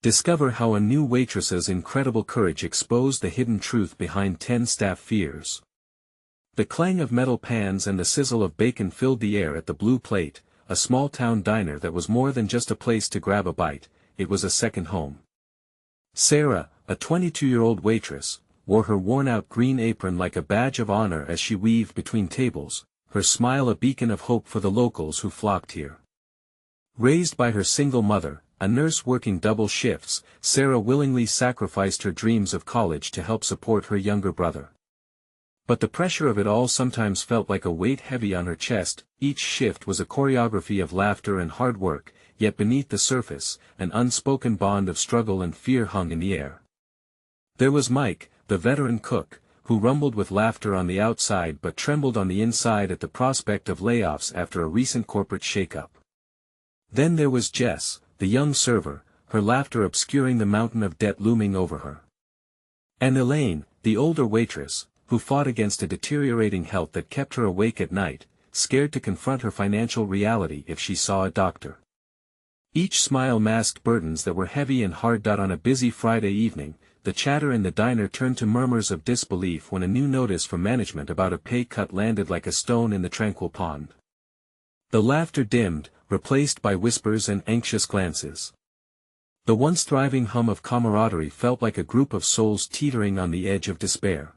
Discover how a new waitress's incredible courage exposed the hidden truth behind 10 staff fears. The clang of metal pans and the sizzle of bacon filled the air at the Blue Plate, a small-town diner that was more than just a place to grab a bite, it was a second home. Sarah, a 22-year-old waitress, wore her worn-out green apron like a badge of honor as she weaved between tables, her smile a beacon of hope for the locals who flocked here. Raised by her single mother, a nurse working double shifts, Sarah willingly sacrificed her dreams of college to help support her younger brother. But the pressure of it all sometimes felt like a weight heavy on her chest. Each shift was a choreography of laughter and hard work, yet beneath the surface, an unspoken bond of struggle and fear hung in the air. There was Mike, the veteran cook, who rumbled with laughter on the outside but trembled on the inside at the prospect of layoffs after a recent corporate shakeup. Then there was Jess, the young server, her laughter obscuring the mountain of debt looming over her. And Elaine, the older waitress, who fought against a deteriorating health that kept her awake at night, scared to confront her financial reality if she saw a doctor. Each smile masked burdens that were heavy and hard. On a busy Friday evening, the chatter in the diner turned to murmurs of disbelief when a new notice from management about a pay cut landed like a stone in the tranquil pond. The laughter dimmed, replaced by whispers and anxious glances. The once thriving hum of camaraderie felt like a group of souls teetering on the edge of despair.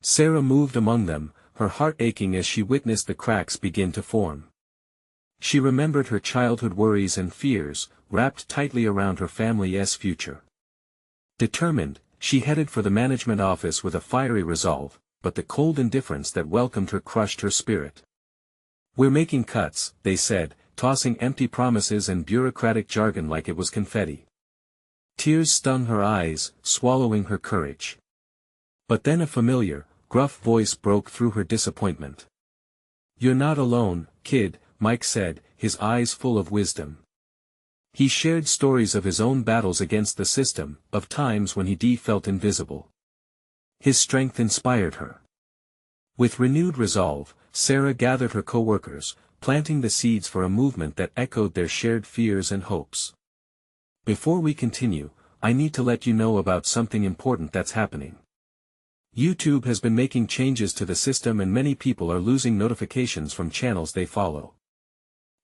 Sarah moved among them, her heart aching as she witnessed the cracks begin to form. She remembered her childhood worries and fears, wrapped tightly around her family's future. Determined, she headed for the management office with a fiery resolve, but the cold indifference that welcomed her crushed her spirit. "We're making cuts," they said, tossing empty promises and bureaucratic jargon like it was confetti. Tears stung her eyes, swallowing her courage. But then a familiar, gruff voice broke through her disappointment. "You're not alone, kid," Mike said, his eyes full of wisdom. He shared stories of his own battles against the system, of times when he felt invisible. His strength inspired her. With renewed resolve, Sarah gathered her coworkers, planting the seeds for a movement that echoed their shared fears and hopes. "Before we continue, I need to let you know about something important that's happening. YouTube has been making changes to the system and many people are losing notifications from channels they follow.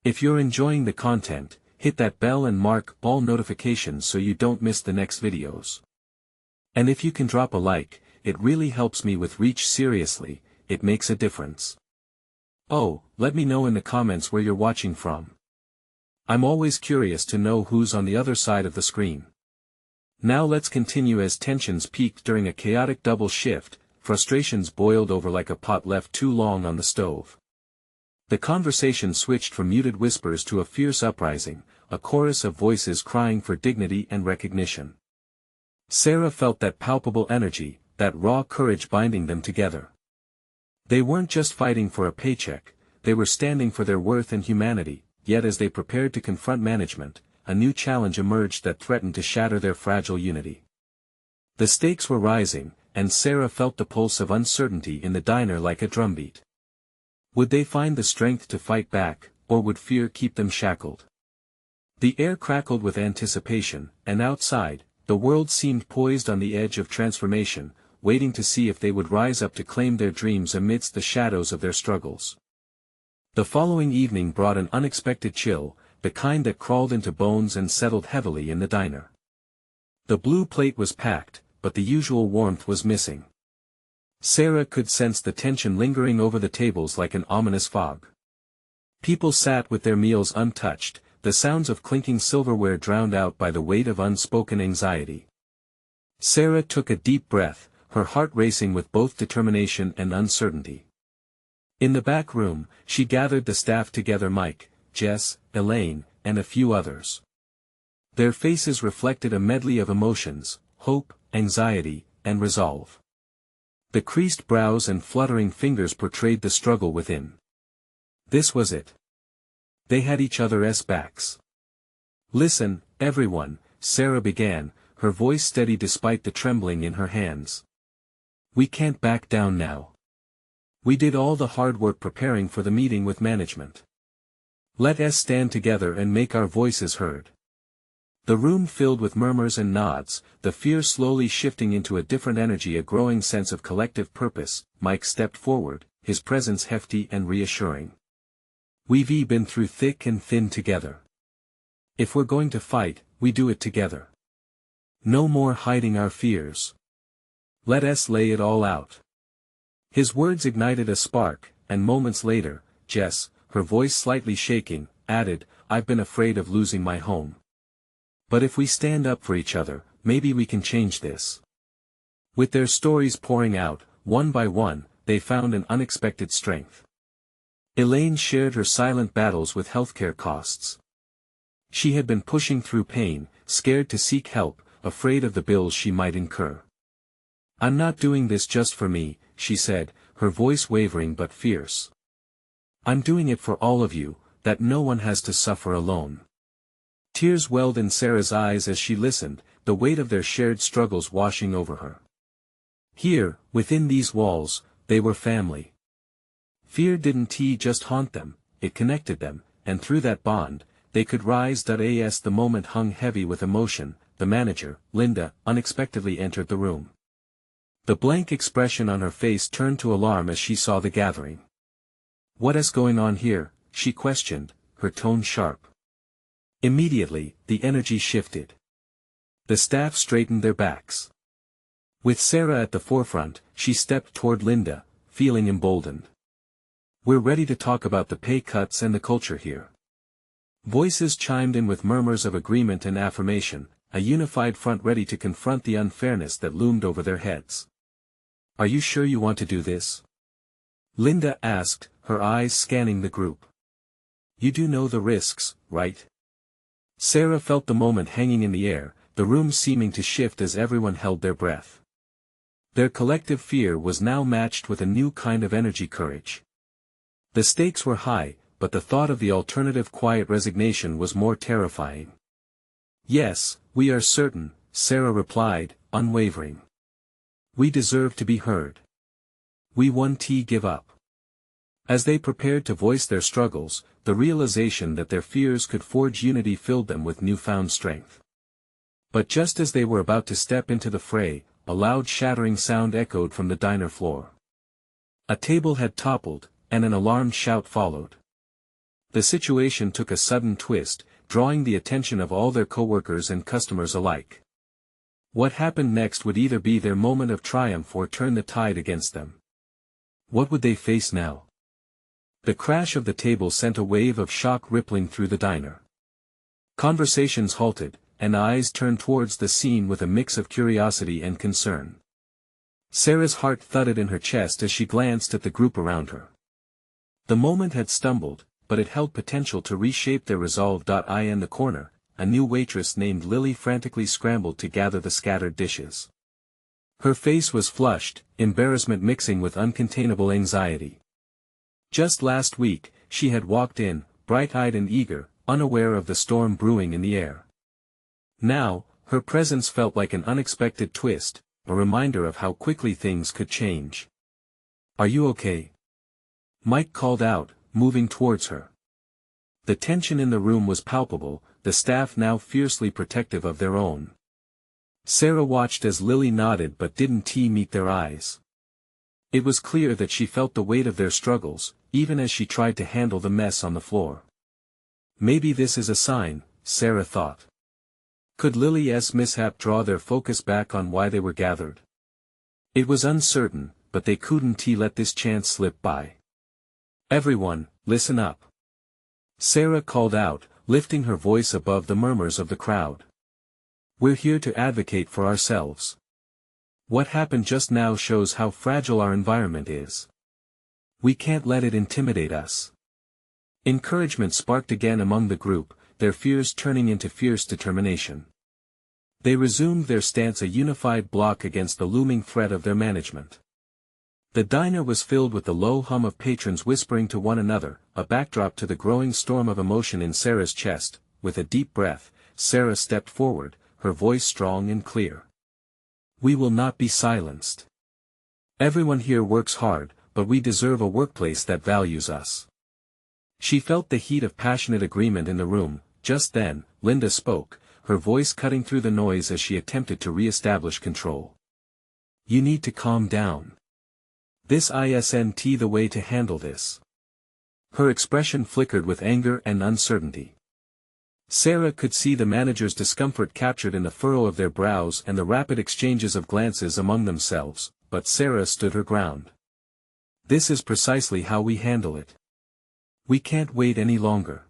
If you're enjoying the content, hit that bell and mark all notifications so you don't miss the next videos. And if you can drop a like, it really helps me with reach. Seriously, it makes a difference. Oh, let me know in the comments where you're watching from. I'm always curious to know who's on the other side of the screen." Now let's continue. As tensions peaked during a chaotic double shift, frustrations boiled over like a pot left too long on the stove. The conversation switched from muted whispers to a fierce uprising, a chorus of voices crying for dignity and recognition. Sarah felt that palpable energy, that raw courage binding them together. They weren't just fighting for a paycheck, they were standing for their worth and humanity. Yet as they prepared to confront management, a new challenge emerged that threatened to shatter their fragile unity. The stakes were rising, and Sarah felt the pulse of uncertainty in the diner like a drumbeat. Would they find the strength to fight back, or would fear keep them shackled? The air crackled with anticipation, and outside, the world seemed poised on the edge of transformation, waiting to see if they would rise up to claim their dreams amidst the shadows of their struggles. The following evening brought an unexpected chill, the kind that crawled into bones and settled heavily in the diner. The Blue Plate was packed, but the usual warmth was missing. Sarah could sense the tension lingering over the tables like an ominous fog. People sat with their meals untouched, the sounds of clinking silverware drowned out by the weight of unspoken anxiety. Sarah took a deep breath, her heart racing with both determination and uncertainty. In the back room, she gathered the staff together: Mike, Jess, Elaine, and a few others. Their faces reflected a medley of emotions: hope, anxiety, and resolve. The creased brows and fluttering fingers portrayed the struggle within. This was it. They had each other's backs. "Listen, everyone," Sarah began, her voice steady despite the trembling in her hands. "We can't back down now. We did all the hard work preparing for the meeting with management. Let us stand together and make our voices heard. The room filled with murmurs and nods, the fear slowly shifting into a different energy, a growing sense of collective purpose. Mike stepped forward, his presence hefty and reassuring. We've been through thick and thin together. If we're going to fight, we do it together. No more hiding our fears. Let us lay it all out. His words ignited a spark, and moments later, Jess, her voice slightly shaking, added, I've been afraid of losing my home. But if we stand up for each other, maybe we can change this. With their stories pouring out, one by one, they found an unexpected strength. Elaine shared her silent battles with healthcare costs. She had been pushing through pain, scared to seek help, afraid of the bills she might incur. I'm not doing this just for me, she said, her voice wavering but fierce. I'm doing it for all of you, that no one has to suffer alone. Tears welled in Sarah's eyes as she listened, the weight of their shared struggles washing over her. Here, within these walls, they were family. Fear didn't just haunt them, it connected them, and through that bond, they could rise. As the moment hung heavy with emotion, the manager, Linda, unexpectedly entered the room. The blank expression on her face turned to alarm as she saw the gathering. What is going on here? She questioned, her tone sharp. Immediately, the energy shifted. The staff straightened their backs. With Sarah at the forefront, she stepped toward Linda, feeling emboldened. We're ready to talk about the pay cuts and the culture here. Voices chimed in with murmurs of agreement and affirmation, a unified front ready to confront the unfairness that loomed over their heads. Are you sure you want to do this? Linda asked, her eyes scanning the group. You do know the risks, right? Sarah felt the moment hanging in the air, the room seeming to shift as everyone held their breath. Their collective fear was now matched with a new kind of energy, courage. The stakes were high, but the thought of the alternative, quiet resignation, was more terrifying. Yes, we are certain, Sarah replied, unwavering. We deserve to be heard. We won't give up. As they prepared to voice their struggles, the realization that their fears could forge unity filled them with newfound strength. But just as they were about to step into the fray, a loud shattering sound echoed from the diner floor. A table had toppled, and an alarmed shout followed. The situation took a sudden twist, drawing the attention of all their coworkers and customers alike. What happened next would either be their moment of triumph or turn the tide against them. What would they face now? The crash of the table sent a wave of shock rippling through the diner. Conversations halted, and eyes turned towards the scene with a mix of curiosity and concern. Sarah's heart thudded in her chest as she glanced at the group around her. The moment had stumbled, but it held potential to reshape their resolve. In the corner, a new waitress named Lily frantically scrambled to gather the scattered dishes. Her face was flushed, embarrassment mixing with uncontainable anxiety. Just last week, she had walked in, bright-eyed and eager, unaware of the storm brewing in the air. Now, her presence felt like an unexpected twist, a reminder of how quickly things could change. Are you okay? Mike called out, moving towards her. The tension in the room was palpable, the staff now fiercely protective of their own. Sarah watched as Lily nodded but didn't meet their eyes. It was clear that she felt the weight of their struggles, even as she tried to handle the mess on the floor. Maybe this is a sign, Sarah thought. Could Lily's mishap draw their focus back on why they were gathered? It was uncertain, but they couldn't let this chance slip by. Everyone, listen up. Sarah called out, lifting her voice above the murmurs of the crowd. We're here to advocate for ourselves. What happened just now shows how fragile our environment is. We can't let it intimidate us. Encouragement sparked again among the group, their fears turning into fierce determination. They resumed their stance, a unified bloc against the looming threat of their management. The diner was filled with the low hum of patrons whispering to one another, a backdrop to the growing storm of emotion in Sarah's chest. With a deep breath, Sarah stepped forward, her voice strong and clear. We will not be silenced. Everyone here works hard, but we deserve a workplace that values us. She felt the heat of passionate agreement in the room. Just then, Linda spoke, her voice cutting through the noise as she attempted to re-establish control. You need to calm down. This isn't the way to handle this. Her expression flickered with anger and uncertainty. Sarah could see the manager's discomfort captured in the furrow of their brows and the rapid exchanges of glances among themselves, but Sarah stood her ground. This is precisely how we handle it. We can't wait any longer.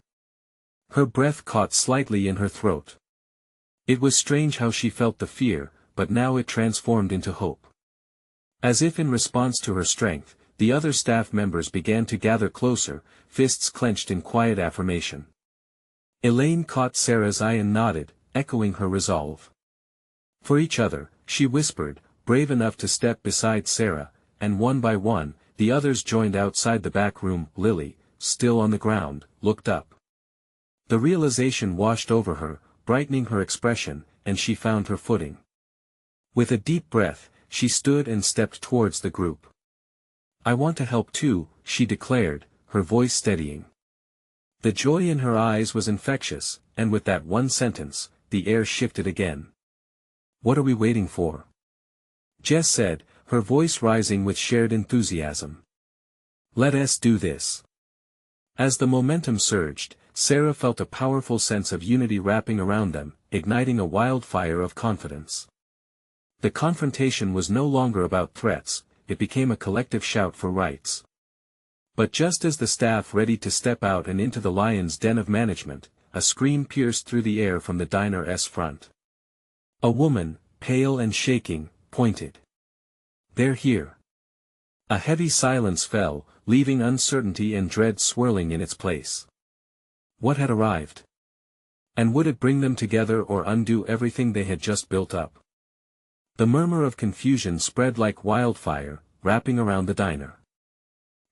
Her breath caught slightly in her throat. It was strange how she felt the fear, but now it transformed into hope. As if in response to her strength, the other staff members began to gather closer, fists clenched in quiet affirmation. Elaine caught Sarah's eye and nodded, echoing her resolve. For each other, she whispered, brave enough to step beside Sarah, and one by one, the others joined outside the back room. Lily, still on the ground, looked up. The realization washed over her, brightening her expression, and she found her footing. With a deep breath, she stood and stepped towards the group. I want to help too, she declared, her voice steadying. The joy in her eyes was infectious, and with that one sentence, the air shifted again. What are we waiting for? Jess said, her voice rising with shared enthusiasm. Let us do this. As the momentum surged, Sarah felt a powerful sense of unity wrapping around them, igniting a wildfire of confidence. The confrontation was no longer about threats, it became a collective shout for rights. But just as the staff readied to step out and into the lion's den of management, a scream pierced through the air from the diner's front. A woman, pale and shaking, pointed. They're here. A heavy silence fell, leaving uncertainty and dread swirling in its place. What had arrived? And would it bring them together or undo everything they had just built up? The murmur of confusion spread like wildfire, wrapping around the diner.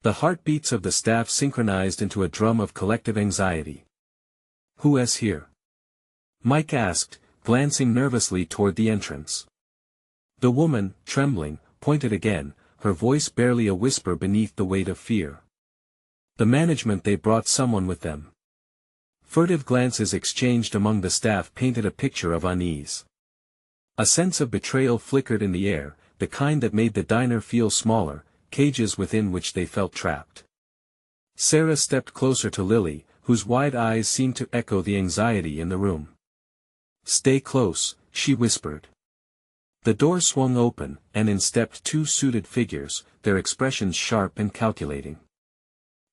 The heartbeats of the staff synchronized into a drum of collective anxiety. Who is here? Mike asked, glancing nervously toward the entrance. The woman, trembling, pointed again, her voice barely a whisper beneath the weight of fear. The management. They brought someone with them. Furtive glances exchanged among the staff painted a picture of unease. A sense of betrayal flickered in the air, the kind that made the diner feel smaller, cages within which they felt trapped. Sarah stepped closer to Lily, whose wide eyes seemed to echo the anxiety in the room. Stay close, she whispered. The door swung open, and in stepped two suited figures, their expressions sharp and calculating.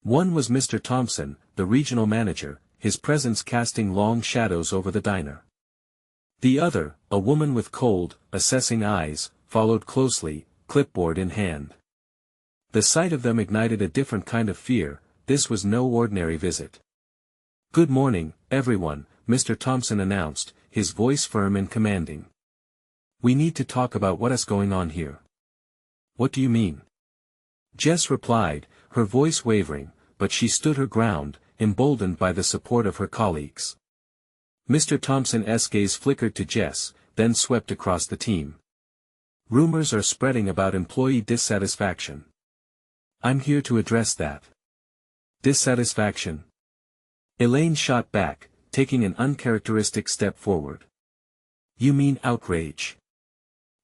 One was Mr. Thompson, the regional manager, his presence casting long shadows over the diner. The other, a woman with cold, assessing eyes, followed closely, clipboard in hand. The sight of them ignited a different kind of fear. This was no ordinary visit. Good morning, everyone, Mr. Thompson announced, his voice firm and commanding. We need to talk about what is going on here. What do you mean? Jess replied, her voice wavering, but she stood her ground, emboldened by the support of her colleagues. Mr. Thompson's gaze flickered to Jess, then swept across the team. Rumors are spreading about employee dissatisfaction. I'm here to address that. Dissatisfaction? Elaine shot back, taking an uncharacteristic step forward. You mean outrage?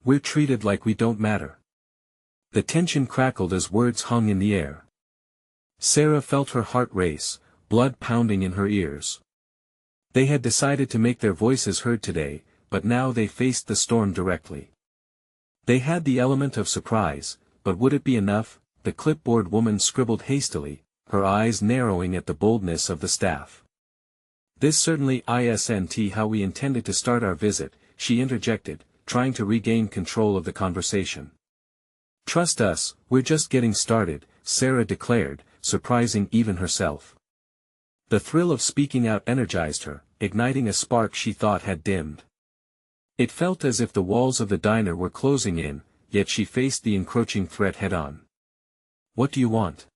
We're treated like we don't matter. The tension crackled as words hung in the air. Sarah felt her heart race, blood pounding in her ears. They had decided to make their voices heard today, but now they faced the storm directly. They had the element of surprise, but would it be enough? The clipboard woman scribbled hastily, her eyes narrowing at the boldness of the staff. This certainly isn't how we intended to start our visit, she interjected, trying to regain control of the conversation. Trust us, we're just getting started, Sarah declared, surprising even herself. The thrill of speaking out energized her, igniting a spark she thought had dimmed. It felt as if the walls of the diner were closing in, yet she faced the encroaching threat head-on. What do you want?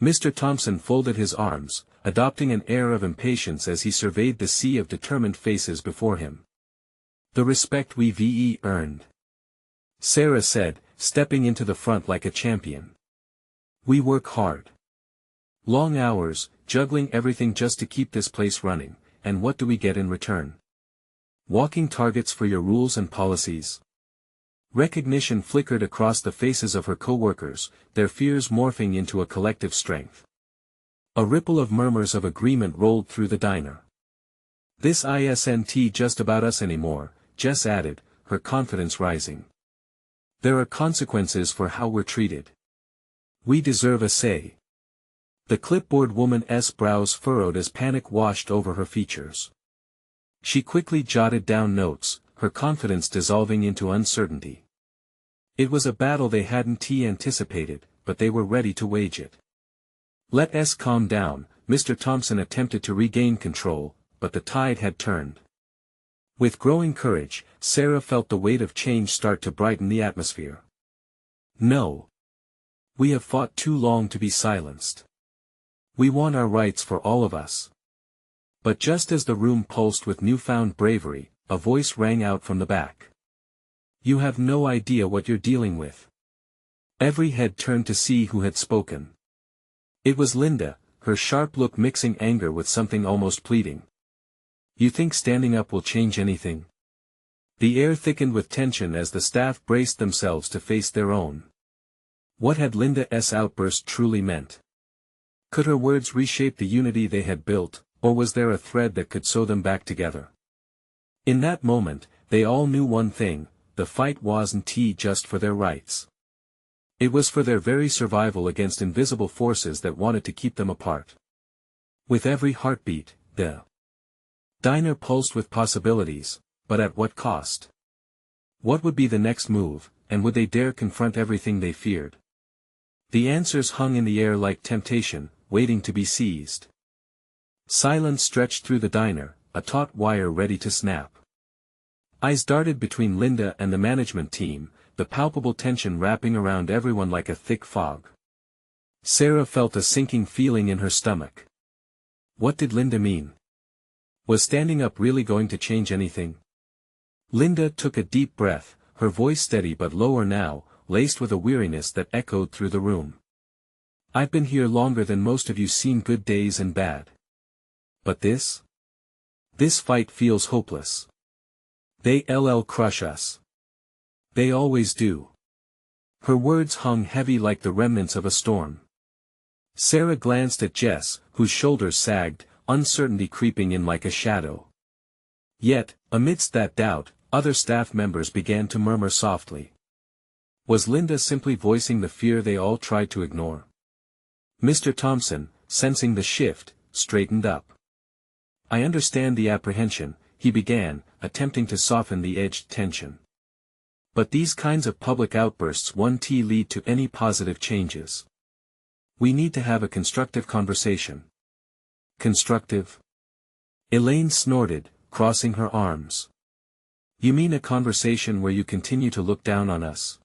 Mr. Thompson folded his arms, adopting an air of impatience as he surveyed the sea of determined faces before him. The respect we've earned. Sarah said, stepping into the front like a champion. We work hard. Long hours, juggling everything just to keep this place running, and what do we get in return? Walking targets for your rules and policies. Recognition flickered across the faces of her coworkers, their fears morphing into a collective strength. A ripple of murmurs of agreement rolled through the diner. "This isn't just about us anymore," Jess added, her confidence rising. "There are consequences for how we're treated. We deserve a say." The clipboard woman's brows furrowed as panic washed over her features. She quickly jotted down notes, her confidence dissolving into uncertainty. It was a battle they hadn't anticipated, but they were ready to wage it. "Let's calm down," Mr. Thompson attempted to regain control, but the tide had turned. With growing courage, Sarah felt the weight of change start to brighten the atmosphere. "No. We have fought too long to be silenced. We want our rights for all of us." But just as the room pulsed with newfound bravery, a voice rang out from the back. "You have no idea what you're dealing with." Every head turned to see who had spoken. It was Linda, her sharp look mixing anger with something almost pleading. "You think standing up will change anything?" The air thickened with tension as the staff braced themselves to face their own. What had Linda's outburst truly meant? Could her words reshape the unity they had built, or was there a thread that could sew them back together? In that moment, they all knew one thing: the fight wasn't just for their rights. It was for their very survival against invisible forces that wanted to keep them apart. With every heartbeat, the diner pulsed with possibilities, but at what cost? What would be the next move, and would they dare confront everything they feared? The answers hung in the air like temptation, waiting to be seized. Silence stretched through the diner, a taut wire ready to snap. Eyes darted between Linda and the management team, the palpable tension wrapping around everyone like a thick fog. Sarah felt a sinking feeling in her stomach. What did Linda mean? Was standing up really going to change anything? Linda took a deep breath, her voice steady but lower now, laced with a weariness that echoed through the room. "I've been here longer than most of you seen good days and bad. But this fight feels hopeless. They'll crush us. They always do." Her words hung heavy like the remnants of a storm. Sarah glanced at Jess, whose shoulders sagged, uncertainty creeping in like a shadow. Yet, amidst that doubt, other staff members began to murmur softly. Was Linda simply voicing the fear they all tried to ignore? Mr. Thompson, sensing the shift, straightened up. "I understand the apprehension," he began, attempting to soften the edged tension. "But these kinds of public outbursts won't lead to any positive changes. We need to have a constructive conversation." "Constructive?" Elaine snorted, crossing her arms. "You mean a conversation where you continue to look down on us?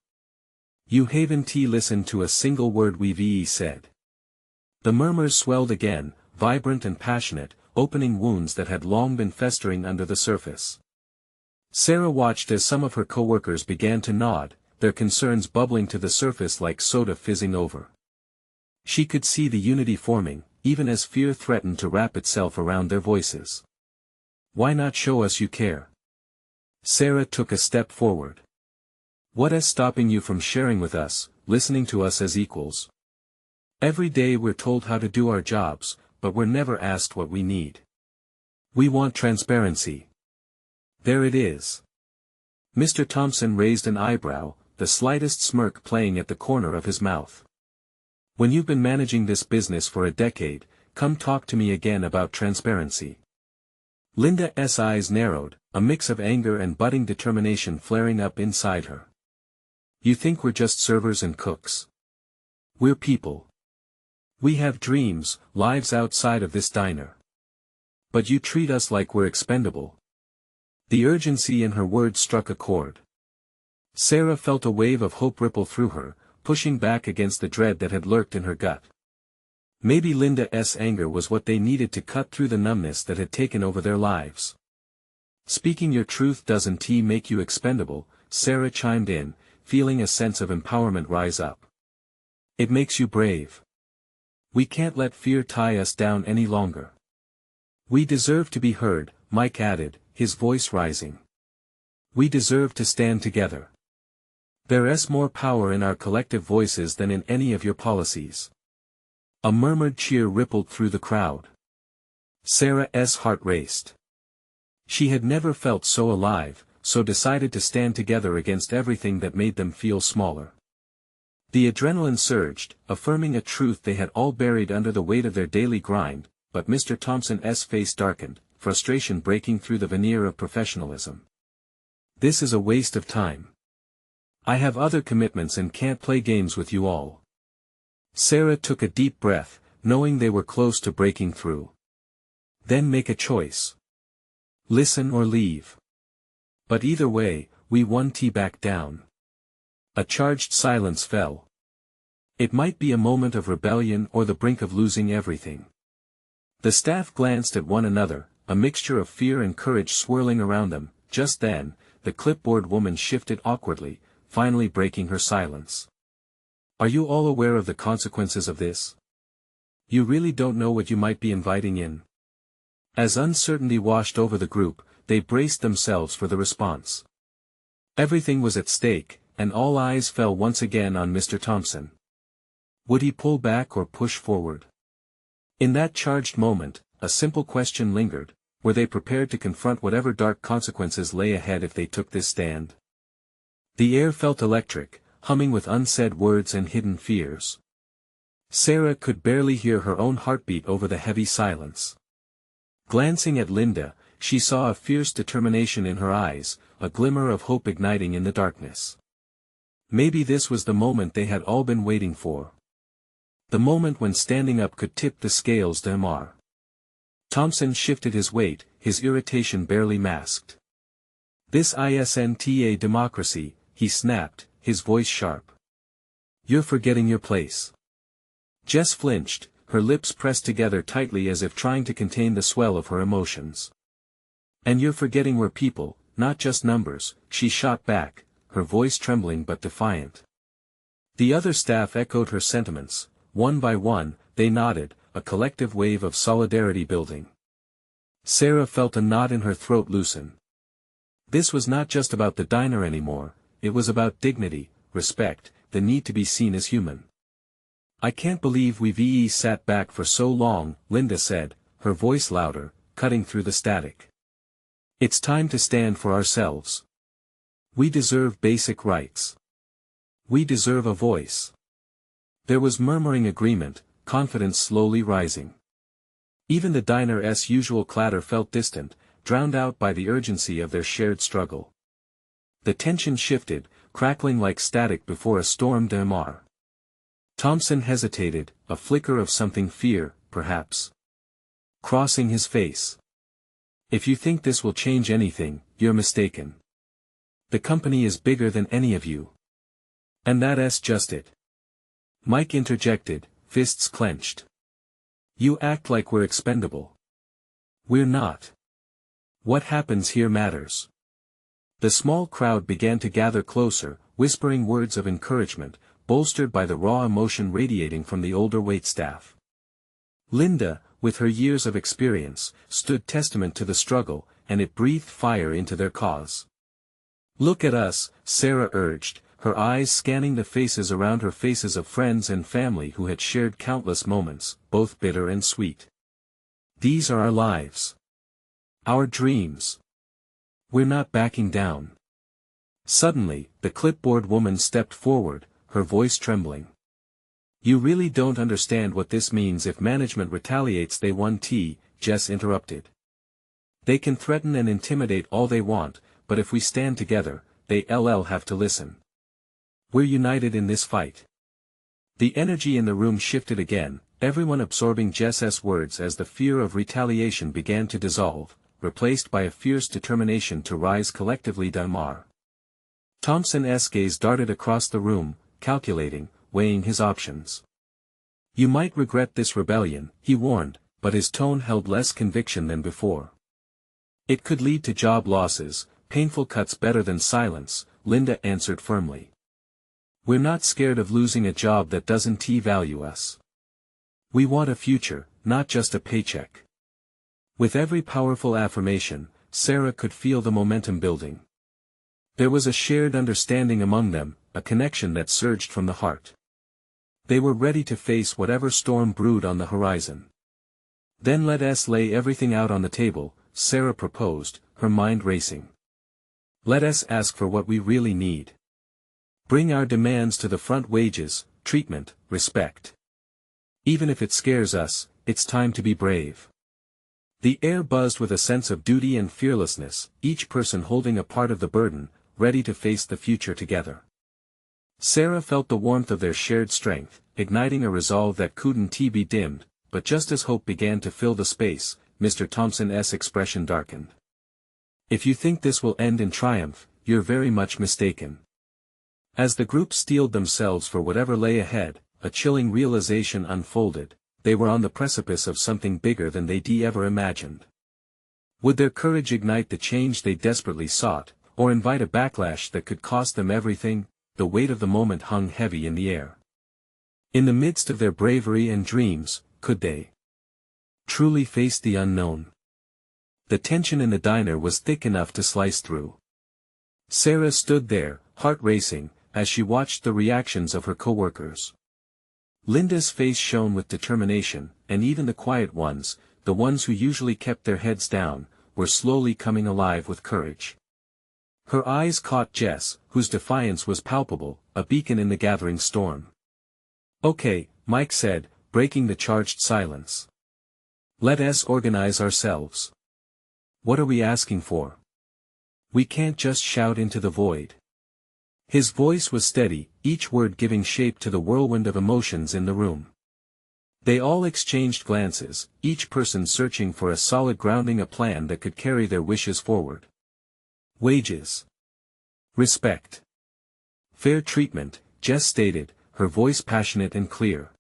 You haven't listened to a single word we've said." The murmurs swelled again, vibrant and passionate, opening wounds that had long been festering under the surface. Sarah watched as some of her coworkers began to nod, their concerns bubbling to the surface like soda fizzing over. She could see the unity forming, even as fear threatened to wrap itself around their voices. "Why not show us you care?" Sarah took a step forward. "What's stopping you from sharing with us, listening to us as equals? Every day we're told how to do our jobs, but we're never asked what we need. We want transparency. There it is." Mr. Thompson raised an eyebrow, the slightest smirk playing at the corner of his mouth. "When you've been managing this business for a decade, come talk to me again about transparency." Linda's eyes narrowed, a mix of anger and budding determination flaring up inside her. "You think we're just servers and cooks? We're people. We have dreams, lives outside of this diner. But you treat us like we're expendable." The urgency in her words struck a chord. Sarah felt a wave of hope ripple through her, pushing back against the dread that had lurked in her gut. Maybe Linda's anger was what they needed to cut through the numbness that had taken over their lives. "Speaking your truth doesn't make you expendable," Sarah chimed in, feeling a sense of empowerment rise up. "It makes you brave. We can't let fear tie us down any longer." "We deserve to be heard," Mike added, his voice rising. We deserve to stand together. There's more power in our collective voices than in any of your policies. A murmured cheer rippled through the crowd. Sarah's heart raced. She had never felt so alive, so decided to stand together against everything that made them feel smaller. The adrenaline surged, affirming a truth they had all buried under the weight of their daily grind, but Mr. Thompson's face darkened, frustration breaking through the veneer of professionalism. This is a waste of time. I have other commitments and can't play games with you all. Sarah took a deep breath, knowing they were close to breaking through. Then make a choice. Listen or leave. But either way, we won't back down. A charged silence fell. It might be a moment of rebellion or the brink of losing everything. The staff glanced at one another, a mixture of fear and courage swirling around them. Just then, the clipboard woman shifted awkwardly, finally breaking her silence. Are you all aware of the consequences of this? You really don't know what you might be inviting in. As uncertainty washed over the group, they braced themselves for the response. Everything was at stake, and all eyes fell once again on Mr. Thompson. Would he pull back or push forward? In that charged moment, a simple question lingered: were they prepared to confront whatever dark consequences lay ahead if they took this stand? The air felt electric, humming with unsaid words and hidden fears. Sarah could barely hear her own heartbeat over the heavy silence. Glancing at Linda, she saw a fierce determination in her eyes, a glimmer of hope igniting in the darkness. Maybe this was the moment they had all been waiting for. The moment when standing up could tip the scales d'Amar. Thompson shifted his weight, his irritation barely masked. This isn't a democracy, he snapped, his voice sharp. You're forgetting your place. Jess flinched, her lips pressed together tightly as if trying to contain the swell of her emotions. And you're forgetting we're people, not just numbers, she shot back, her voice trembling but defiant. The other staff echoed her sentiments. One by one, they nodded, a collective wave of solidarity building. Sarah felt a knot in her throat loosen. This was not just about the diner anymore, it was about dignity, respect, the need to be seen as human. I can't believe we've sat back for so long, Linda said, her voice louder, cutting through the static. It's time to stand for ourselves. We deserve basic rights. We deserve a voice. There was murmuring agreement, confidence slowly rising. Even the diner's usual clatter felt distant, drowned out by the urgency of their shared struggle. The tension shifted, crackling like static before a storm d'Amar. Thompson hesitated, a flicker of something fear, perhaps, crossing his face. If you think this will change anything, you're mistaken. The company is bigger than any of you. And that's just it. Mike interjected, fists clenched. You act like we're expendable. We're not. What happens here matters. The small crowd began to gather closer, whispering words of encouragement, bolstered by the raw emotion radiating from the older waitstaff. Linda, with her years of experience, stood testament to the struggle, and it breathed fire into their cause. Look at us, Sarah urged, her eyes scanning the faces around her, faces of friends and family who had shared countless moments, both bitter and sweet. These are our lives. Our dreams. We're not backing down. Suddenly, the clipboard woman stepped forward, her voice trembling. You really don't understand what this means if management retaliates. They won't, Jess interrupted. They can threaten and intimidate all they want, but if we stand together, they'll have to listen. We're united in this fight. The energy in the room shifted again, everyone absorbing Jess's words as the fear of retaliation began to dissolve, replaced by a fierce determination to rise collectively d'Amar. Thompson's gaze darted across the room, calculating, weighing his options. You might regret this rebellion, he warned, but his tone held less conviction than before. It could lead to job losses, painful cuts. Better than silence, Linda answered firmly. We're not scared of losing a job that doesn't value us. We want a future, not just a paycheck. With every powerful affirmation, Sarah could feel the momentum building. There was a shared understanding among them, a connection that surged from the heart. They were ready to face whatever storm brewed on the horizon. Then let us lay everything out on the table, Sarah proposed, her mind racing. Let us ask for what we really need. Bring our demands to the front: wages, treatment, respect. Even if it scares us, it's time to be brave. The air buzzed with a sense of duty and fearlessness, each person holding a part of the burden, ready to face the future together. Sarah felt the warmth of their shared strength, igniting a resolve that couldn't be dimmed, but just as hope began to fill the space, Mr. Thompson's expression darkened. If you think this will end in triumph, you're very much mistaken. As the group steeled themselves for whatever lay ahead, a chilling realization unfolded: they were on the precipice of something bigger than they'd ever imagined. Would their courage ignite the change they desperately sought, or invite a backlash that could cost them everything? The weight of the moment hung heavy in the air. In the midst of their bravery and dreams, could they truly face the unknown? The tension in the diner was thick enough to slice through. Sarah stood there, heart racing, as she watched the reactions of her coworkers. Linda's face shone with determination, and even the quiet ones, the ones who usually kept their heads down, were slowly coming alive with courage. Her eyes caught Jess, whose defiance was palpable, a beacon in the gathering storm. "Okay," Mike said, breaking the charged silence. "Let us organize ourselves. What are we asking for? We can't just shout into the void." His voice was steady, each word giving shape to the whirlwind of emotions in the room. They all exchanged glances, each person searching for a solid grounding, a plan that could carry their wishes forward. Wages. Respect. Fair treatment, Jess stated, her voice passionate and clear.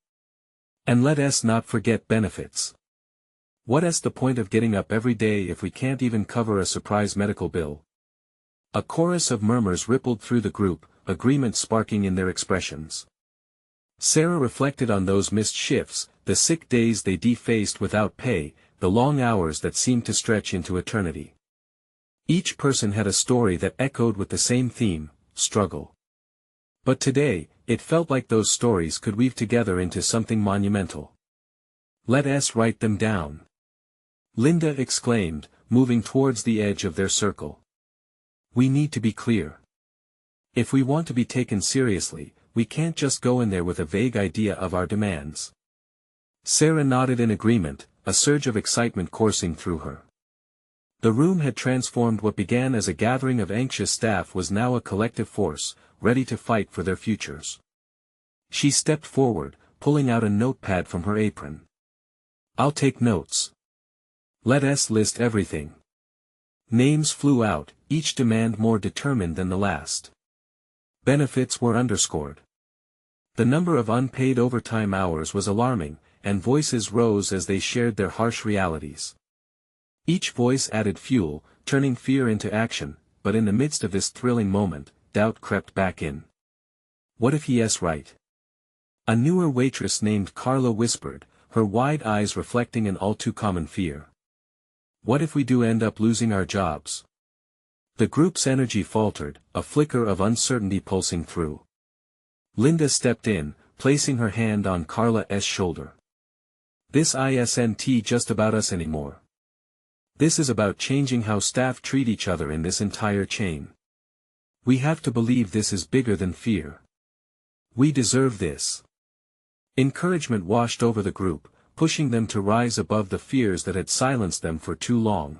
And let us not forget benefits. What's the point of getting up every day if we can't even cover a surprise medical bill? A chorus of murmurs rippled through the group, agreement sparking in their expressions. Sarah reflected on those missed shifts, the sick days they defaced without pay, the long hours that seemed to stretch into eternity. Each person had a story that echoed with the same theme: struggle. But today, it felt like those stories could weave together into something monumental. Let us write them down. Linda exclaimed, moving towards the edge of their circle. We need to be clear. If we want to be taken seriously, we can't just go in there with a vague idea of our demands. Sarah nodded in agreement, a surge of excitement coursing through her. The room had transformed. What began as a gathering of anxious staff was now a collective force, ready to fight for their futures. She stepped forward, pulling out a notepad from her apron. I'll take notes. Let us list everything. Names flew out, each demand more determined than the last. Benefits were underscored. The number of unpaid overtime hours was alarming, and voices rose as they shared their harsh realities. Each voice added fuel, turning fear into action, but in the midst of this thrilling moment, doubt crept back in. What if he's right? A newer waitress named Carla whispered, her wide eyes reflecting an all-too-common fear. What if we do end up losing our jobs? The group's energy faltered, a flicker of uncertainty pulsing through. Linda stepped in, placing her hand on Carla's shoulder. This isn't just about us anymore. This is about changing how staff treat each other in this entire chain. We have to believe this is bigger than fear. We deserve this. Encouragement washed over the group, pushing them to rise above the fears that had silenced them for too long.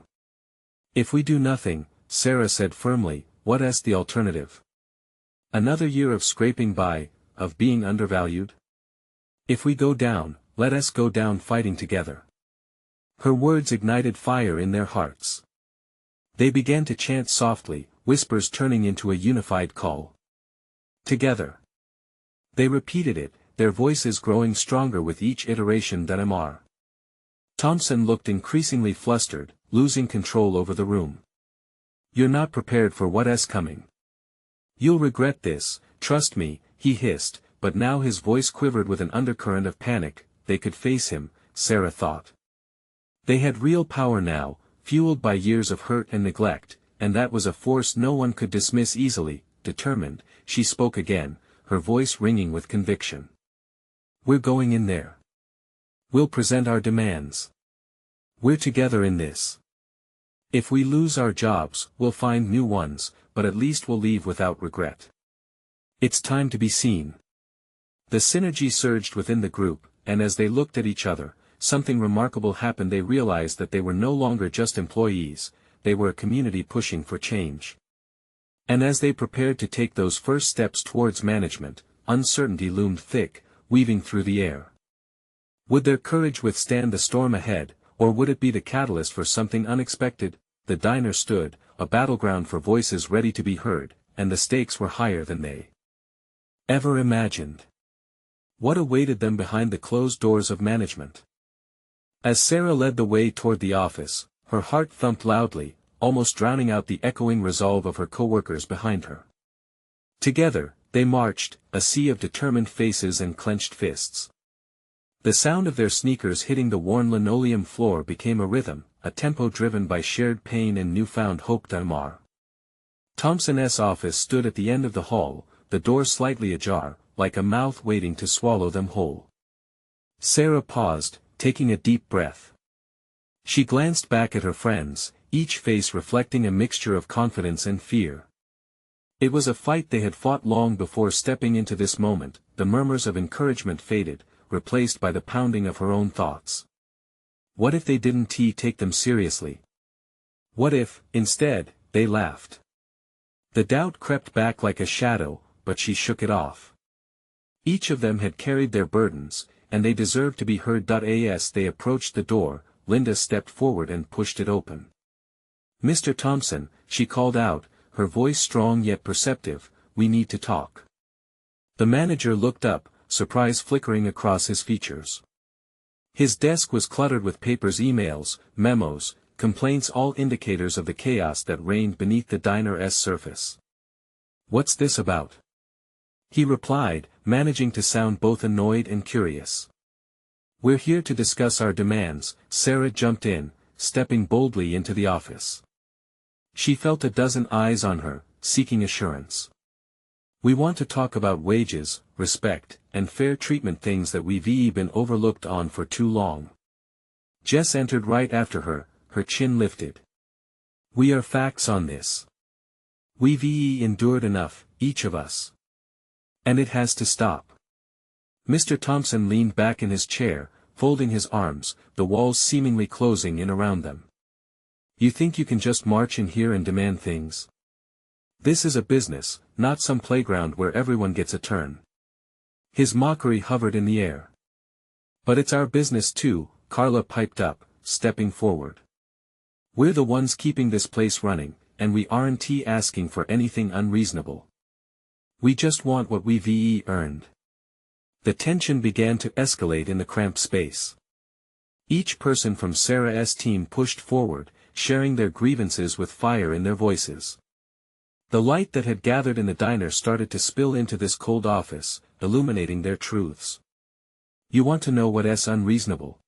If we do nothing, Sarah said firmly, what's the alternative? Another year of scraping by, of being undervalued? If we go down, let us go down fighting together. Her words ignited fire in their hearts. They began to chant softly, whispers turning into a unified call. Together. They repeated it, their voices growing stronger with each iteration. Mr. Thompson looked increasingly flustered, losing control over the room. You're not prepared for what's coming. You'll regret this, trust me, he hissed, but now his voice quivered with an undercurrent of panic. They could face him, Sarah thought. They had real power now, fueled by years of hurt and neglect, and that was a force no one could dismiss easily. Determined, she spoke again, her voice ringing with conviction. "We're going in there. We'll present our demands. We're together in this. If we lose our jobs, we'll find new ones, but at least we'll leave without regret. It's time to be seen." The synergy surged within the group, and as they looked at each other, something remarkable happened. They realized that they were no longer just employees, they were a community pushing for change. And as they prepared to take those first steps towards management, uncertainty loomed thick, weaving through the air. Would their courage withstand the storm ahead, or would it be the catalyst for something unexpected? The diner stood, a battleground for voices ready to be heard, and the stakes were higher than they ever imagined. What awaited them behind the closed doors of management? As Sarah led the way toward the office, her heart thumped loudly, almost drowning out the echoing resolve of her coworkers behind her. Together, they marched, a sea of determined faces and clenched fists. The sound of their sneakers hitting the worn linoleum floor became a rhythm, a tempo driven by shared pain and newfound hope. Damar Thompson's office stood at the end of the hall, the door slightly ajar, like a mouth waiting to swallow them whole. Sarah paused, taking a deep breath. She glanced back at her friends, each face reflecting a mixture of confidence and fear. It was a fight they had fought long before stepping into this moment. The murmurs of encouragement faded, replaced by the pounding of her own thoughts. What if they didn't take them seriously? What if, instead, they laughed? The doubt crept back like a shadow, but she shook it off. Each of them had carried their burdens, and they deserved to be heard. As they approached the door, Linda stepped forward and pushed it open. "Mr. Thompson," she called out, her voice strong yet perceptive, "we need to talk." The manager looked up, surprise flickering across his features. His desk was cluttered with papers, emails, memos, complaints, all indicators of the chaos that reigned beneath the diner's surface. "What's this about?" he replied, managing to sound both annoyed and curious. "We're here to discuss our demands," Sarah jumped in, stepping boldly into the office. She felt a dozen eyes on her, seeking assurance. "We want to talk about wages, respect, and fair treatment, things that we've been overlooked on for too long." Jess entered right after her, her chin lifted. "We are facts on this. We've endured enough, each of us. And it has to stop." Mr. Thompson leaned back in his chair, folding his arms, the walls seemingly closing in around them. "You think you can just march in here and demand things? This is a business, not some playground where everyone gets a turn." His mockery hovered in the air. "But it's our business too," Carla piped up, stepping forward. "We're the ones keeping this place running, and we aren't asking for anything unreasonable. We just want what we've earned." The tension began to escalate in the cramped space. Each person from Sarah's team pushed forward, sharing their grievances with fire in their voices. The light that had gathered in the diner started to spill into this cold office, illuminating their truths. "You want to know what's unreasonable?"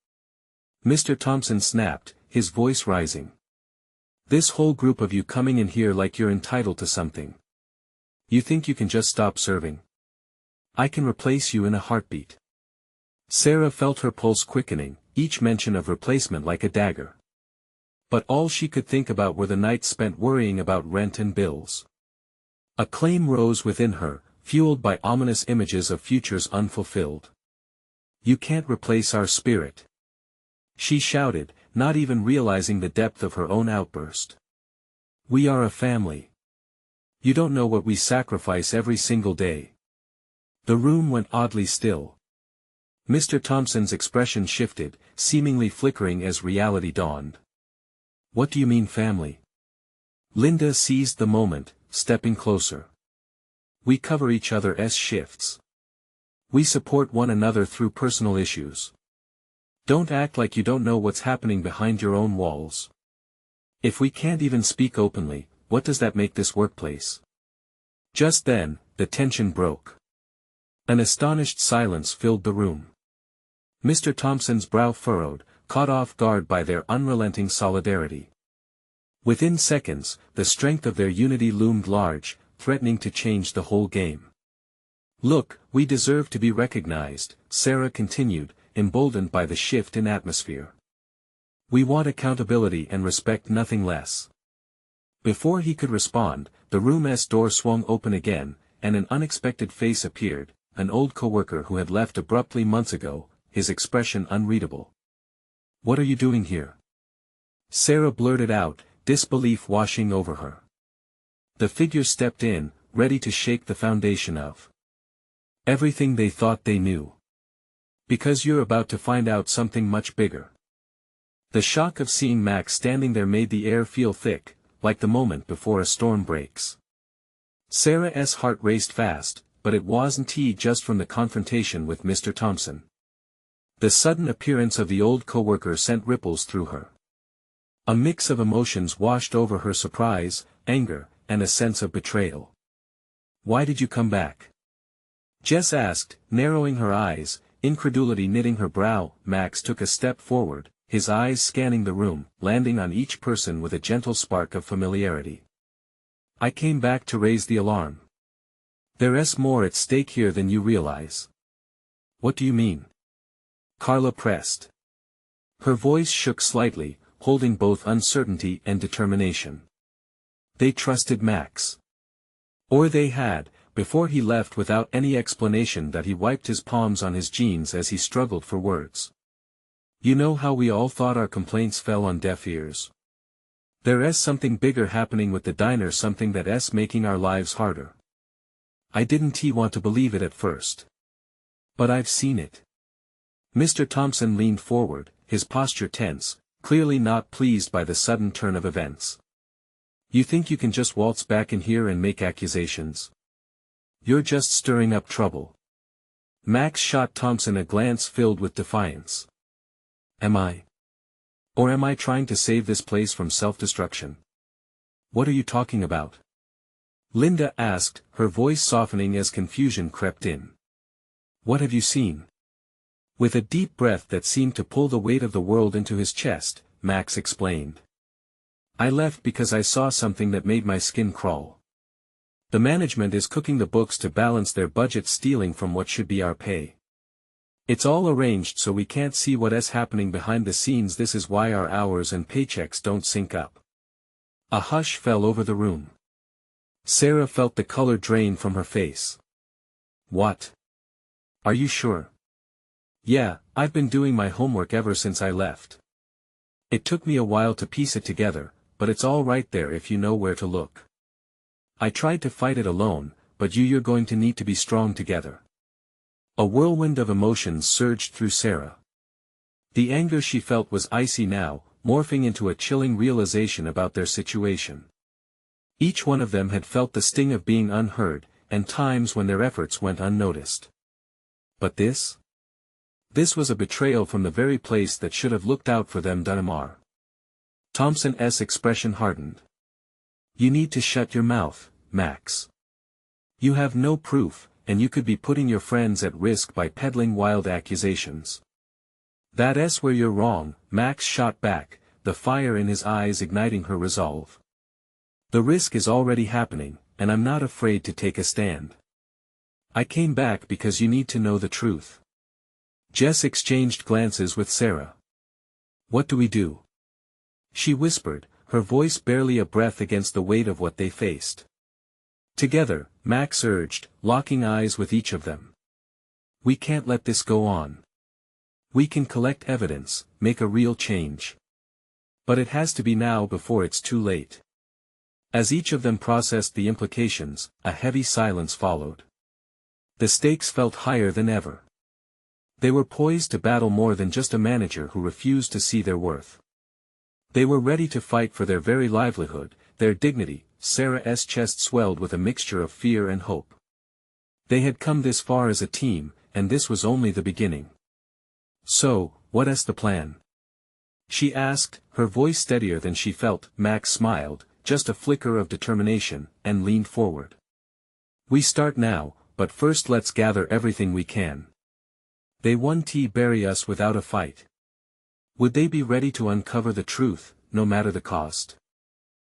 Mr. Thompson snapped, his voice rising. "This whole group of you coming in here like you're entitled to something. You think you can just stop serving? I can replace you in a heartbeat." Sarah felt her pulse quickening, each mention of replacement like a dagger. But all she could think about were the nights spent worrying about rent and bills. A claim rose within her, fueled by ominous images of futures unfulfilled. "You can't replace our spirit," she shouted, not even realizing the depth of her own outburst. "We are a family. You don't know what we sacrifice every single day." The room went oddly still. Mr. Thompson's expression shifted, seemingly flickering as reality dawned. "What do you mean, family?" Linda seized the moment, stepping closer. "We cover each other's shifts. We support one another through personal issues. Don't act like you don't know what's happening behind your own walls. If we can't even speak openly, what does that make this workplace?" Just then, the tension broke. An astonished silence filled the room. Mr. Thompson's brow furrowed, caught off guard by their unrelenting solidarity. Within seconds, the strength of their unity loomed large, threatening to change the whole game. Look, we deserve to be recognized, Sarah continued, emboldened by the shift in atmosphere. We want accountability and respect, nothing less. Before he could respond, the room's door swung open again, and an unexpected face appeared, an old coworker who had left abruptly months ago, his expression unreadable. What are you doing here? Sarah blurted out, disbelief washing over her. The figure stepped in, ready to shake the foundation of everything they thought they knew. Because you're about to find out something much bigger. The shock of seeing Max standing there made the air feel thick, like the moment before a storm breaks. Sarah's heart raced fast, but it wasn't just from the confrontation with Mr. Thompson. The sudden appearance of the old coworker sent ripples through her. A mix of emotions washed over her: surprise, anger, and a sense of betrayal. Why did you come back? Jess asked, narrowing her eyes, incredulity knitting her brow. Max took a step forward, his eyes scanning the room, landing on each person with a gentle spark of familiarity. I came back to raise the alarm. There's more at stake here than you realize. What do you mean? Carla pressed. Her voice shook slightly, holding both uncertainty and determination. They trusted Max. Or they had, before he left without any explanation. That he wiped his palms on his jeans as he struggled for words. You know how we all thought our complaints fell on deaf ears? There's something bigger happening with the diner, something that's making our lives harder. I didn't want to believe it at first. But I've seen it. Mr. Thompson leaned forward, his posture tense, clearly not pleased by the sudden turn of events. You think you can just waltz back in here and make accusations? You're just stirring up trouble. Max shot Thompson a glance filled with defiance. Am I? Or am I trying to save this place from self-destruction? What are you talking about? Linda asked, her voice softening as confusion crept in. What have you seen? With a deep breath that seemed to pull the weight of the world into his chest, Max explained. I left because I saw something that made my skin crawl. The management is cooking the books to balance their budget, stealing from what should be our pay. It's all arranged so we can't see what's happening behind the scenes. This is why our hours and paychecks don't sync up. A hush fell over the room. Sarah felt the color drain from her face. What? Are you sure? Yeah, I've been doing my homework ever since I left. It took me a while to piece it together, but it's all right there if you know where to look. I tried to fight it alone, but you're going to need to be strong together. A whirlwind of emotions surged through Sarah. The anger she felt was icy now, morphing into a chilling realization about their situation. Each one of them had felt the sting of being unheard, and times when their efforts went unnoticed. But this? This was a betrayal from the very place that should have looked out for them. Dunamar. Thompson's expression hardened. You need to shut your mouth, Max. You have no proof, and you could be putting your friends at risk by peddling wild accusations. That's where you're wrong, Max shot back, the fire in his eyes igniting her resolve. The risk is already happening, and I'm not afraid to take a stand. I came back because you need to know the truth. Jess exchanged glances with Sarah. What do we do? She whispered, her voice barely a breath against the weight of what they faced. Together, Max urged, locking eyes with each of them. We can't let this go on. We can collect evidence, make a real change. But it has to be now before it's too late. As each of them processed the implications, a heavy silence followed. The stakes felt higher than ever. They were poised to battle more than just a manager who refused to see their worth. They were ready to fight for their very livelihood, their dignity. Sarah's chest swelled with a mixture of fear and hope. They had come this far as a team, and this was only the beginning. So, what's the plan? She asked, her voice steadier than she felt. Max smiled, just a flicker of determination, and leaned forward. We start now, but first let's gather everything we can. They won't bury us without a fight. Would they be ready to uncover the truth, no matter the cost?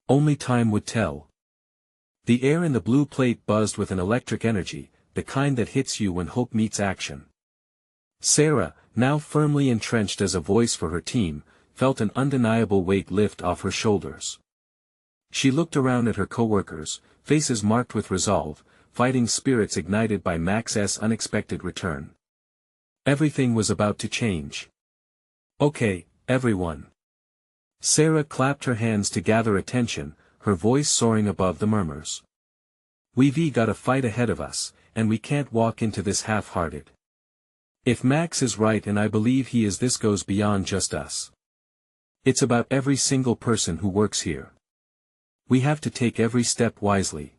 Only time would tell. The air in the blue plate buzzed with an electric energy, the kind that hits you when hope meets action. Sarah, now firmly entrenched as a voice for her team, felt an undeniable weight lift off her shoulders. She looked around at her coworkers, faces marked with resolve, fighting spirits ignited by Max's unexpected return. Everything was about to change. Okay, everyone. Sarah clapped her hands to gather attention, her voice soaring above the murmurs. We've got a fight ahead of us, and we can't walk into this half-hearted. If Max is right, and I believe he is, this goes beyond just us. It's about every single person who works here. We have to take every step wisely.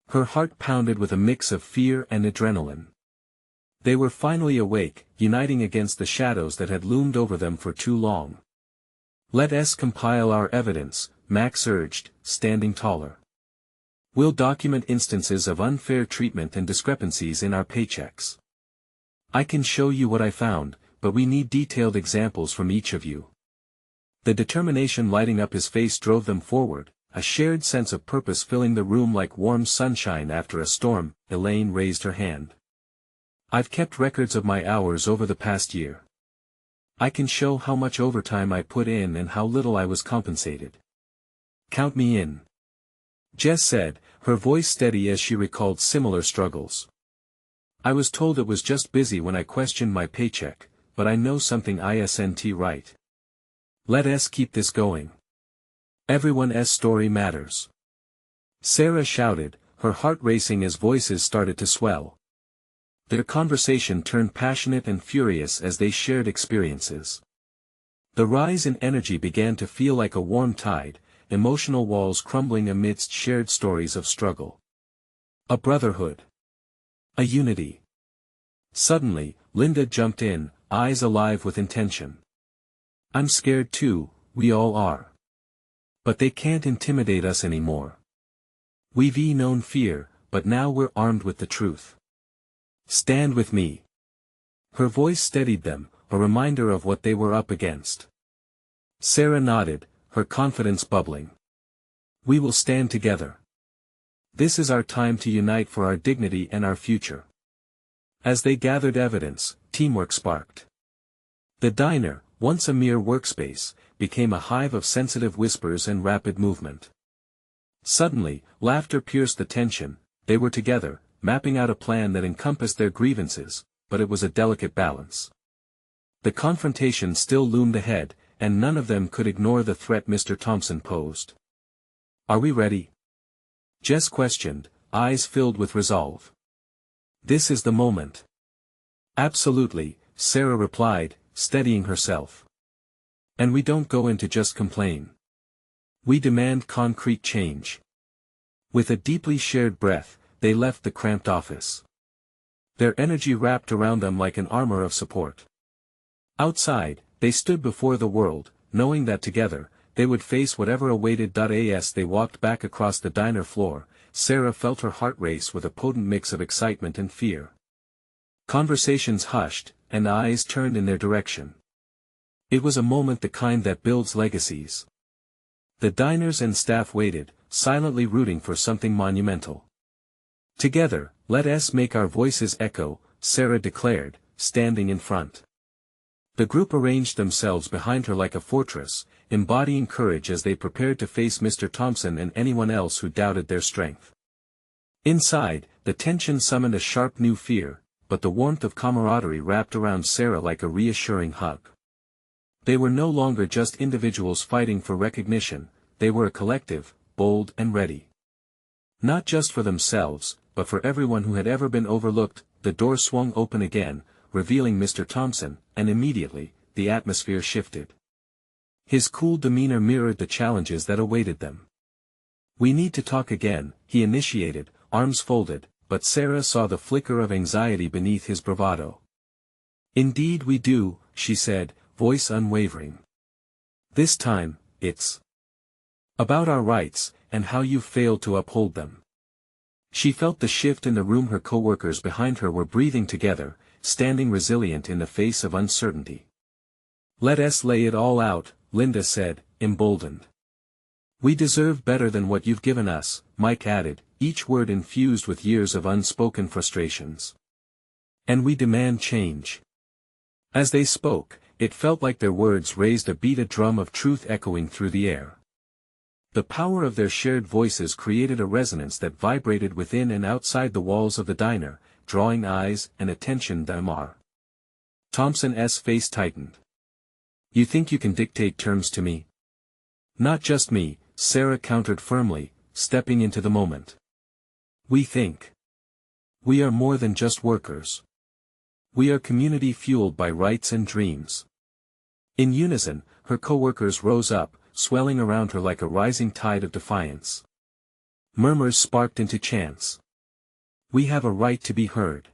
Her heart pounded with a mix of fear and adrenaline. They were finally awake, uniting against the shadows that had loomed over them for too long. Let us compile our evidence, Max urged, standing taller. We'll document instances of unfair treatment and discrepancies in our paychecks. I can show you what I found, but we need detailed examples from each of you. The determination lighting up his face drove them forward, a shared sense of purpose filling the room like warm sunshine after a storm. Elaine raised her hand. I've kept records of my hours over the past year. I can show how much overtime I put in and how little I was compensated. Count me in. Jess said, her voice steady as she recalled similar struggles. I was told it was just busy when I questioned my paycheck, but I know something isn't right. Let us keep this going. Everyone's story matters. Sarah shouted, her heart racing as voices started to swell. Their conversation turned passionate and furious as they shared experiences. The rise in energy began to feel like a warm tide, emotional walls crumbling amidst shared stories of struggle. A brotherhood. A unity. Suddenly, Linda jumped in, eyes alive with intention. I'm scared too, we all are. But they can't intimidate us anymore. We've known fear, but now we're armed with the truth. Stand with me. Her voice steadied them, a reminder of what they were up against. Sarah nodded, her confidence bubbling. We will stand together. This is our time to unite for our dignity and our future. As they gathered evidence, teamwork sparked. The diner, once a mere workspace, became a hive of sensitive whispers and rapid movement. Suddenly, laughter pierced the tension. They were together, mapping out a plan that encompassed their grievances, but it was a delicate balance. The confrontation still loomed ahead, and none of them could ignore the threat Mr. Thompson posed. Are we ready? Jess questioned, eyes filled with resolve. This is the moment. Absolutely, Sarah replied, steadying herself. And we don't go in to just complain. We demand concrete change. With a deeply shared breath, they left the cramped office. Their energy wrapped around them like an armor of support. Outside, they stood before the world, knowing that together, they would face whatever awaited. As they walked back across the diner floor, Sarah felt her heart race with a potent mix of excitement and fear. Conversations hushed, and eyes turned in their direction. It was a moment the kind that builds legacies. The diners and staff waited, silently rooting for something monumental. Together, let us make our voices echo, Sarah declared, standing in front. The group arranged themselves behind her like a fortress, embodying courage as they prepared to face Mr. Thompson and anyone else who doubted their strength. Inside, the tension summoned a sharp new fear, but the warmth of camaraderie wrapped around Sarah like a reassuring hug. They were no longer just individuals fighting for recognition, they were a collective, bold and ready. Not just for themselves, but for everyone who had ever been overlooked. The door swung open again, revealing Mr. Thompson, and immediately, the atmosphere shifted. His cool demeanor mirrored the challenges that awaited them. We need to talk again, he initiated, arms folded, but Sarah saw the flicker of anxiety beneath his bravado. Indeed we do, she said, voice unwavering. This time, it's about our rights, and how you failed to uphold them. She felt the shift in the room. Her coworkers behind her were breathing together, standing resilient in the face of uncertainty. Let us lay it all out, Linda said, emboldened. We deserve better than what you've given us, Mike added, each word infused with years of unspoken frustrations. And we demand change. As they spoke, it felt like their words raised a beat drum of truth echoing through the air. The power of their shared voices created a resonance that vibrated within and outside the walls of the diner, drawing eyes and attention. Thompson's face tightened. You think you can dictate terms to me? Not just me, Sarah countered firmly, stepping into the moment. We think. We are more than just workers. We are community fueled by rights and dreams. In unison, her coworkers rose up, swelling around her like a rising tide of defiance. Murmurs sparked into chants. We have a right to be heard.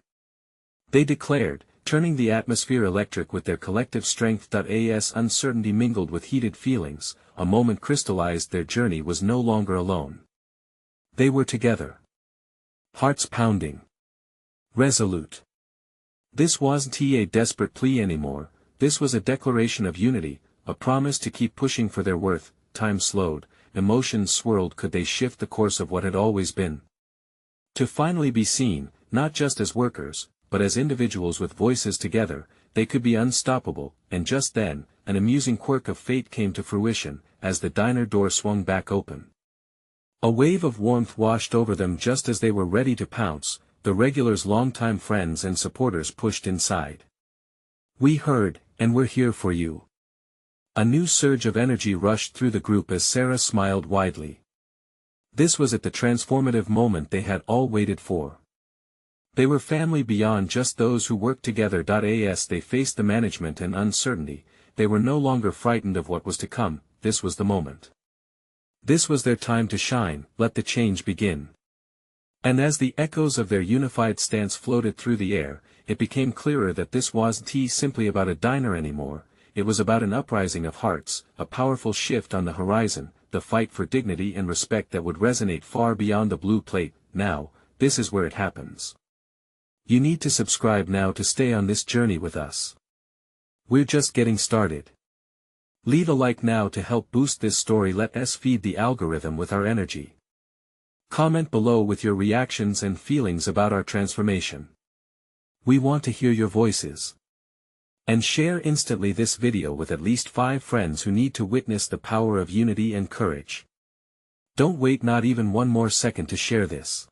They declared, turning the atmosphere electric with their collective strength. As uncertainty mingled with heated feelings, a moment crystallized. Their journey was no longer alone. They were together. Hearts pounding. Resolute. This wasn't a desperate plea anymore, this was a declaration of unity, a promise to keep pushing for their worth. Time slowed, emotions swirled. Could they shift the course of what had always been? To finally be seen, not just as workers, but as individuals with voices together, they could be unstoppable. And just then, an amusing quirk of fate came to fruition, as the diner door swung back open. A wave of warmth washed over them just as they were ready to pounce. The regulars' longtime friends and supporters pushed inside. We heard, and we're here for you. A new surge of energy rushed through the group as Sarah smiled widely. This was the transformative moment they had all waited for. They were family beyond just those who worked together. As they faced the management and uncertainty, they were no longer frightened of what was to come. This was the moment. This was their time to shine. Let the change begin. And as the echoes of their unified stance floated through the air, it became clearer that this wasn't simply about a diner anymore. It was about an uprising of hearts, a powerful shift on the horizon, the fight for dignity and respect that would resonate far beyond the blue plate. Now, this is where it happens. You need to subscribe now to stay on this journey with us. We're just getting started. Leave a like now to help boost this story. Let us feed the algorithm with our energy. Comment below with your reactions and feelings about our transformation. We want to hear your voices. And share instantly this video with at least 5 friends who need to witness the power of unity and courage. Don't wait not even one more second to share this.